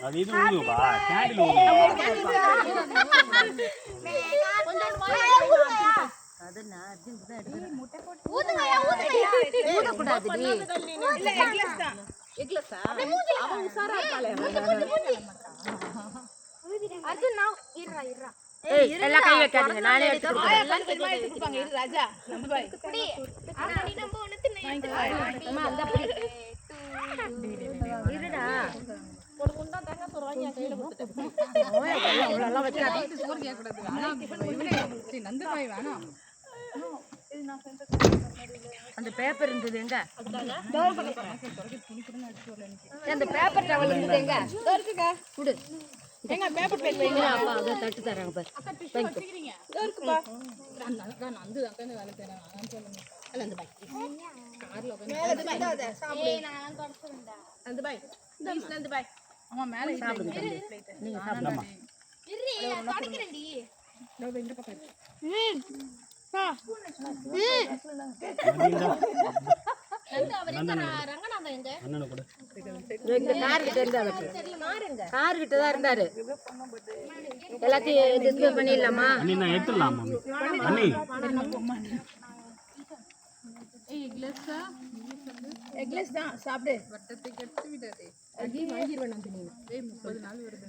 அது இது ஊதுவா கேண்டில் ஊதுவா அது நான் அர்ஜென்ட் தான் எடுக்கிறேன். ஊதுங்கயா ஊதுங்கயா ஊத கூடாது டி. இல்ல எக்லஸ் தான். எக்லஸா அவன் உசாரா இருக்காளே. அர்ஜுன் நான் இருடா. ஏய் எல்லாம் கை வைக்காதீங்க. நானே எடுத்துறேன். எல்லாம் தெரியுமா எடுத்துப்பாங்க. இரு ராஜா. நம்ம பாய். குடி. ஆனா நீ நம்ம ஒண்ணு தின்னு. அம்மா அந்த புடி. இருடா. ஒரு குண்டா தேங்காய் சோறு வாங்கி கையில கொடுத்துட்டேன். அவ்வளவு வைக்காதே. சோறு கேக்க கூடாது. ஆனா இவனே நந்து பாய் வேணாம். அந்த பேப்பர் இருந்தது எங்க? அந்த பேப்பர் டவல் இருந்தது எங்க? இருக்குங்க. குடு. எங்க பேப்பர் பேக் வைங்க. அப்பா அத தட்டு தரங்க பாரு. Thank you. இருக்குப்பா. நான் நந்து அக்கங்க வேலை செய்றேன். நான் சொல்லுங்க. அல்ல அந்த பாய். கார்ல உட்கார்ந்து மேல சாப்பிடாத. சாப்பிடு. ஏய் நான் தொடச்சுறேன்டா. அந்த பாய். ப்ளீஸ் நந்து பாய். அம்மா மேல சாப்பிடுங்க. நீங்க சாப்பிடுமா. இரு நான் தொடக்கிறேன்டி. நான் இந்த பக்கம் இரு. பா. ரங்கநாதன் எங்க? அண்ணன கூட. இந்த கார் கிட்ட இருந்தாரு. கார் கிட்ட தான் இருந்தாரு. எல்லாத்தையும் டிஸ்ப்ளே பண்ணிடலாமா? அண்ணி நான் எடுத்துடலாமா? அண்ணி. ஏய் எக்லஸா? எக்லஸ் தான் சாப்பிடு. வட்டத்தை கட்டி விடாதே. அடி வாங்கிடுவேன் நான் நீ. ஏய் 30 நாள் வருது.